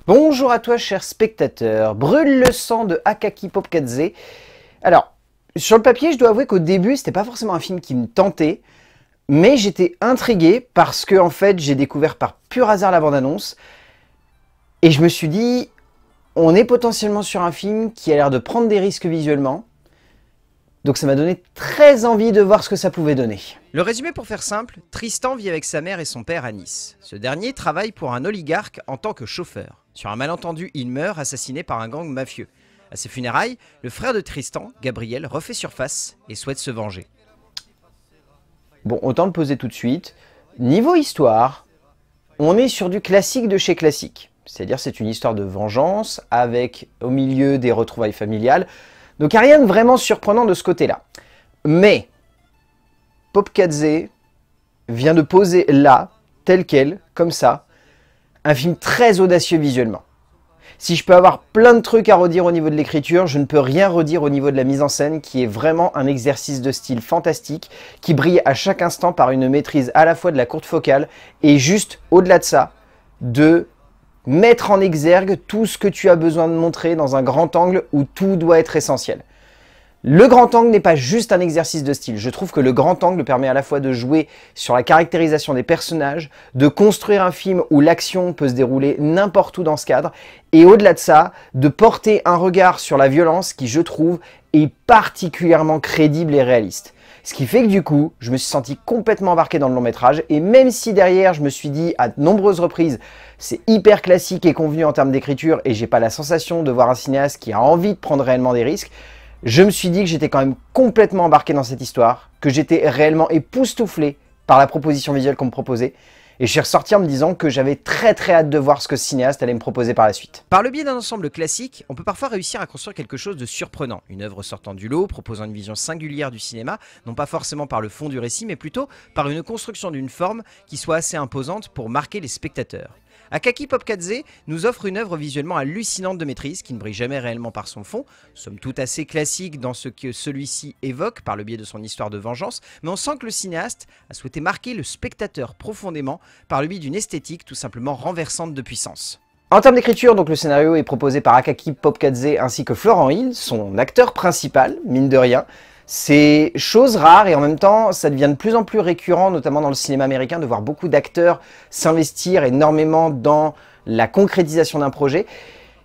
Bonjour à toi, cher spectateur. Brûle le sang de Akaki Popkadze. Alors, sur le papier, je dois avouer qu'au début, c'était pas forcément un film qui me tentait, mais j'étais intrigué parce que, en fait, j'ai découvert par pur hasard la bande-annonce et je me suis dit, on est potentiellement sur un film qui a l'air de prendre des risques visuellement. Donc ça m'a donné très envie de voir ce que ça pouvait donner. Le résumé pour faire simple, Tristan vit avec sa mère et son père à Nice. Ce dernier travaille pour un oligarque en tant que chauffeur. Sur un malentendu, il meurt assassiné par un gang mafieux. À ses funérailles, le frère de Tristan, Gabriel, refait surface et souhaite se venger. Bon, autant le poser tout de suite. Niveau histoire, on est sur du classique de chez classique. C'est-à-dire c'est une histoire de vengeance avec au milieu des retrouvailles familiales. Donc il n'y a rien de vraiment surprenant de ce côté-là. Mais Popkadze vient de poser là, tel quel, comme ça, un film très audacieux visuellement. Si je peux avoir plein de trucs à redire au niveau de l'écriture, je ne peux rien redire au niveau de la mise en scène qui est vraiment un exercice de style fantastique qui brille à chaque instant par une maîtrise à la fois de la courte focale et juste au-delà de ça, de mettre en exergue tout ce que tu as besoin de montrer dans un grand angle où tout doit être essentiel. Le grand angle n'est pas juste un exercice de style. Je trouve que le grand angle permet à la fois de jouer sur la caractérisation des personnages, de construire un film où l'action peut se dérouler n'importe où dans ce cadre, et au-delà de ça, de porter un regard sur la violence qui, je trouve, est particulièrement crédible et réaliste. Ce qui fait que du coup, je me suis senti complètement embarqué dans le long métrage, et même si derrière, je me suis dit à de nombreuses reprises, c'est hyper classique et convenu en termes d'écriture, et j'ai pas la sensation de voir un cinéaste qui a envie de prendre réellement des risques, je me suis dit que j'étais quand même complètement embarqué dans cette histoire, que j'étais réellement époustouflé par la proposition visuelle qu'on me proposait, et je suis ressorti en me disant que j'avais très hâte de voir ce que ce cinéaste allait me proposer par la suite. Par le biais d'un ensemble classique, on peut parfois réussir à construire quelque chose de surprenant. Une œuvre sortant du lot, proposant une vision singulière du cinéma, non pas forcément par le fond du récit, mais plutôt par une construction d'une forme qui soit assez imposante pour marquer les spectateurs. Akaki Popkadze nous offre une œuvre visuellement hallucinante de maîtrise qui ne brille jamais réellement par son fond, somme toute assez classique dans ce que celui-ci évoque par le biais de son histoire de vengeance, mais on sent que le cinéaste a souhaité marquer le spectateur profondément par le biais d'une esthétique tout simplement renversante de puissance. En termes d'écriture, donc le scénario est proposé par Akaki Popkadze ainsi que Florent Hill, son acteur principal, mine de rien. C'est chose rare et en même temps, ça devient de plus en plus récurrent, notamment dans le cinéma américain, de voir beaucoup d'acteurs s'investir énormément dans la concrétisation d'un projet.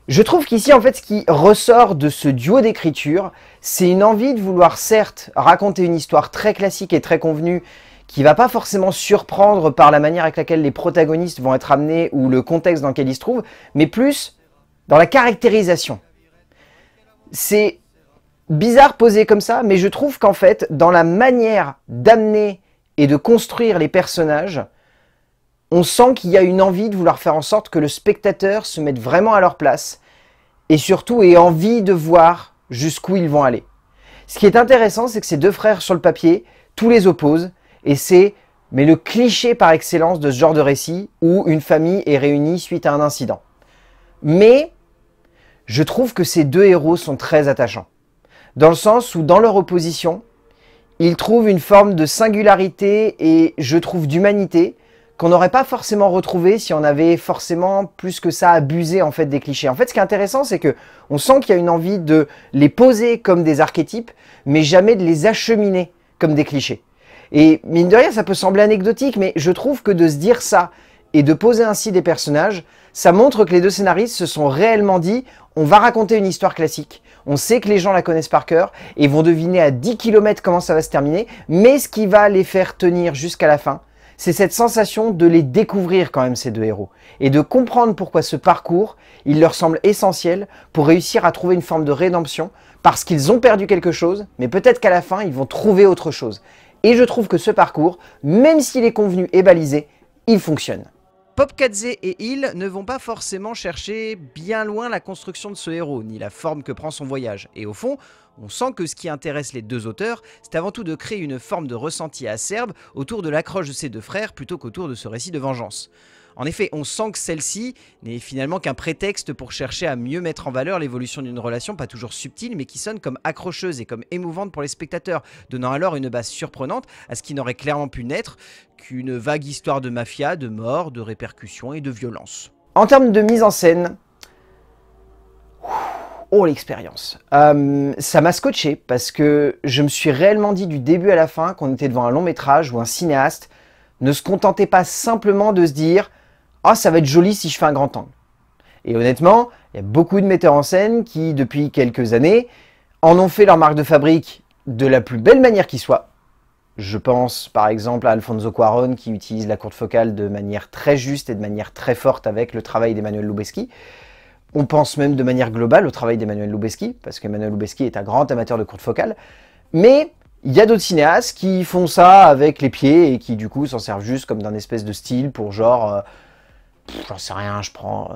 Je trouve qu'ici, en fait, ce qui ressort de ce duo d'écriture, c'est une envie de vouloir, certes, raconter une histoire très classique et très convenue, qui va pas forcément surprendre par la manière avec laquelle les protagonistes vont être amenés ou le contexte dans lequel ils se trouvent, mais plus dans la caractérisation. C'est bizarre posé comme ça, mais je trouve qu'en fait, dans la manière d'amener et de construire les personnages, on sent qu'il y a une envie de vouloir faire en sorte que le spectateur se mette vraiment à leur place et surtout ait envie de voir jusqu'où ils vont aller. Ce qui est intéressant, c'est que ces deux frères sur le papier, tous les opposent et c'est le cliché par excellence de ce genre de récit où une famille est réunie suite à un incident. Mais je trouve que ces deux héros sont très attachants. Dans le sens où, dans leur opposition, ils trouvent une forme de singularité et, je trouve, d'humanité qu'on n'aurait pas forcément retrouvé si on avait forcément plus que ça abusé en fait des clichés. En fait, ce qui est intéressant, c'est que on sent qu'il y a une envie de les poser comme des archétypes, mais jamais de les acheminer comme des clichés. Et mine de rien, ça peut sembler anecdotique, mais je trouve que de se dire ça et de poser ainsi des personnages, ça montre que les deux scénaristes se sont réellement dit « on va raconter une histoire classique ». On sait que les gens la connaissent par cœur et vont deviner à 10 km comment ça va se terminer. Mais ce qui va les faire tenir jusqu'à la fin, c'est cette sensation de les découvrir quand même, ces deux héros. Et de comprendre pourquoi ce parcours, il leur semble essentiel pour réussir à trouver une forme de rédemption. Parce qu'ils ont perdu quelque chose, mais peut-être qu'à la fin, ils vont trouver autre chose. Et je trouve que ce parcours, même s'il est convenu et balisé, il fonctionne. Popkadze et Hill ne vont pas forcément chercher bien loin la construction de ce héros, ni la forme que prend son voyage. Et au fond, on sent que ce qui intéresse les deux auteurs, c'est avant tout de créer une forme de ressenti acerbe autour de l'accroche de ces deux frères plutôt qu'autour de ce récit de vengeance. En effet, on sent que celle-ci n'est finalement qu'un prétexte pour chercher à mieux mettre en valeur l'évolution d'une relation pas toujours subtile, mais qui sonne comme accrocheuse et comme émouvante pour les spectateurs, donnant alors une base surprenante à ce qui n'aurait clairement pu n'être qu'une vague histoire de mafia, de mort, de répercussions et de violence. En termes de mise en scène, Oh, l'expérience. Ça m'a scotché parce que je me suis réellement dit du début à la fin qu'on était devant un long métrage où un cinéaste ne se contentait pas simplement de se dire « Ah, ça va être joli si je fais un grand angle ». Et honnêtement, il y a beaucoup de metteurs en scène qui, depuis quelques années, en ont fait leur marque de fabrique de la plus belle manière qui soit. Je pense par exemple à Alfonso Cuarón qui utilise la courte focale de manière très juste et de manière très forte avec le travail d'Emmanuel Lubezki. On pense même de manière globale au travail d'Emmanuel Lubezki, parce qu'Emmanuel Lubezki est un grand amateur de courte focale. Mais il y a d'autres cinéastes qui font ça avec les pieds et qui du coup s'en servent juste comme d'un espèce de style pour genre... j'en sais rien, je prends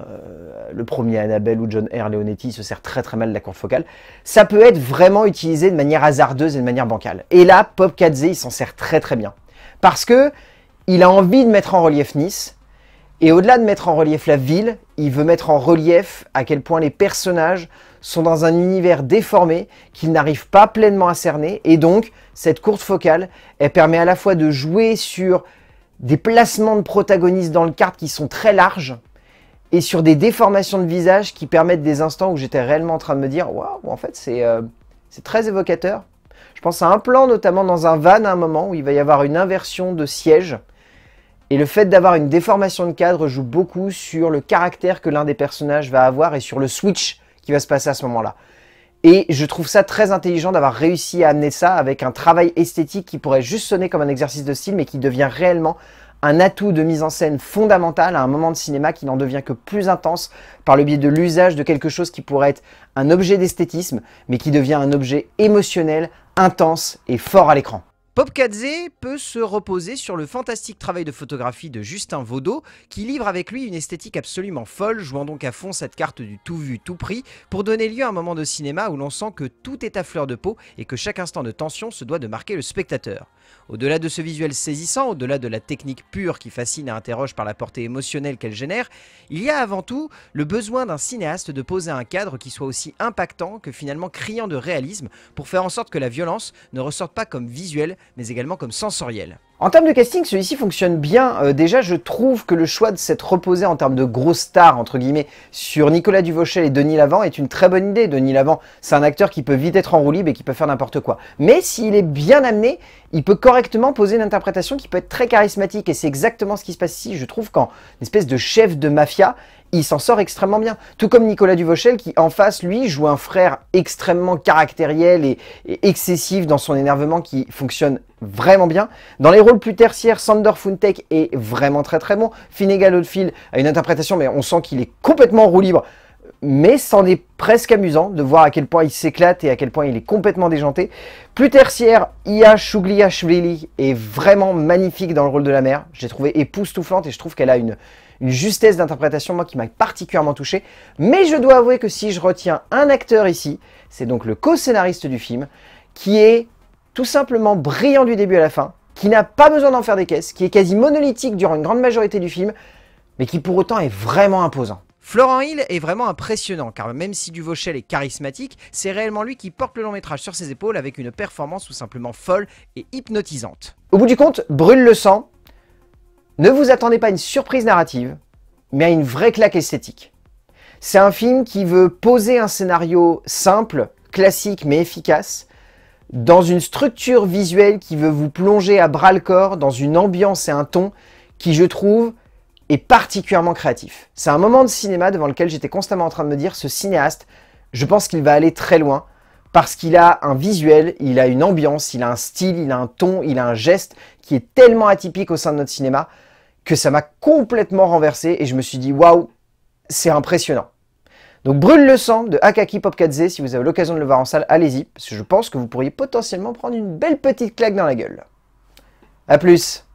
le premier Annabelle où John R. Leonetti se sert très très mal de la courte focale. Ça peut être vraiment utilisé de manière hasardeuse et de manière bancale. Et là, Popcatze, il s'en sert très très bien. Parce que il a envie de mettre en relief Nice, et au-delà de mettre en relief la ville, il veut mettre en relief à quel point les personnages sont dans un univers déformé qu'ils n'arrivent pas pleinement à cerner. Et donc, cette courte focale, elle permet à la fois de jouer sur des placements de protagonistes dans le cadre qui sont très larges et sur des déformations de visage qui permettent des instants où j'étais réellement en train de me dire « Waouh, en fait, c'est très évocateur ». Je pense à un plan, notamment dans un van à un moment, où il va y avoir une inversion de siège. Et le fait d'avoir une déformation de cadre joue beaucoup sur le caractère que l'un des personnages va avoir et sur le switch qui va se passer à ce moment-là. Et je trouve ça très intelligent d'avoir réussi à amener ça avec un travail esthétique qui pourrait juste sonner comme un exercice de style, mais qui devient réellement un atout de mise en scène fondamental à un moment de cinéma qui n'en devient que plus intense par le biais de l'usage de quelque chose qui pourrait être un objet d'esthétisme, mais qui devient un objet émotionnel, intense et fort à l'écran. Popcatze peut se reposer sur le fantastique travail de photographie de Justin Vaudot, qui livre avec lui une esthétique absolument folle, jouant donc à fond cette carte du tout vu, tout pris, pour donner lieu à un moment de cinéma où l'on sent que tout est à fleur de peau et que chaque instant de tension se doit de marquer le spectateur. Au-delà de ce visuel saisissant, au-delà de la technique pure qui fascine et interroge par la portée émotionnelle qu'elle génère, il y a avant tout le besoin d'un cinéaste de poser un cadre qui soit aussi impactant que finalement criant de réalisme pour faire en sorte que la violence ne ressorte pas comme visuelle, mais également comme sensorielle. En termes de casting, celui-ci fonctionne bien. Déjà, je trouve que le choix de s'être reposé en termes de grosses stars, entre guillemets, sur Nicolas Duvauchel et Denis Lavant est une très bonne idée. Denis Lavant, c'est un acteur qui peut vite être en roue libre et qui peut faire n'importe quoi. Mais s'il est bien amené, il peut correctement poser une interprétation qui peut être très charismatique. Et c'est exactement ce qui se passe ici. Je trouve qu'en espèce de chef de mafia, il s'en sort extrêmement bien. Tout comme Nicolas Duvauchel qui, en face, lui, joue un frère extrêmement caractériel et excessif dans son énervement qui fonctionne vraiment bien. Dans les rôles plus tertiaires, Sander Funtek est vraiment très très bon. Finnegan Oldfield a une interprétation, mais on sent qu'il est complètement en roue libre. Mais c'en est presque amusant de voir à quel point il s'éclate et à quel point il est complètement déjanté. Plus tertiaire, Iya Shugliashvili est vraiment magnifique dans le rôle de la mère. Je l'ai trouvée époustouflante et je trouve qu'elle a une justesse d'interprétation, moi, qui m'a particulièrement touché. Mais je dois avouer que si je retiens un acteur ici, c'est donc le co-scénariste du film, qui est tout simplement brillant du début à la fin, qui n'a pas besoin d'en faire des caisses, qui est quasi monolithique durant une grande majorité du film, mais qui pour autant est vraiment imposant. Florent Hill est vraiment impressionnant, car même si Duvauchel est charismatique, c'est réellement lui qui porte le long métrage sur ses épaules avec une performance tout simplement folle et hypnotisante. Au bout du compte, Brûle le sang, ne vous attendez pas à une surprise narrative, mais à une vraie claque esthétique. C'est un film qui veut poser un scénario simple, classique mais efficace, dans une structure visuelle qui veut vous plonger à bras-le-corps dans une ambiance et un ton qui, je trouve, est particulièrement créatif. C'est un moment de cinéma devant lequel j'étais constamment en train de me dire, ce cinéaste, je pense qu'il va aller très loin, parce qu'il a un visuel, il a une ambiance, il a un style, il a un ton, il a un geste qui est tellement atypique au sein de notre cinéma, que ça m'a complètement renversé et je me suis dit, waouh, c'est impressionnant. Donc Brûle le sang de Akaki Popcatze, si vous avez l'occasion de le voir en salle, allez-y, parce que je pense que vous pourriez potentiellement prendre une belle petite claque dans la gueule. A plus.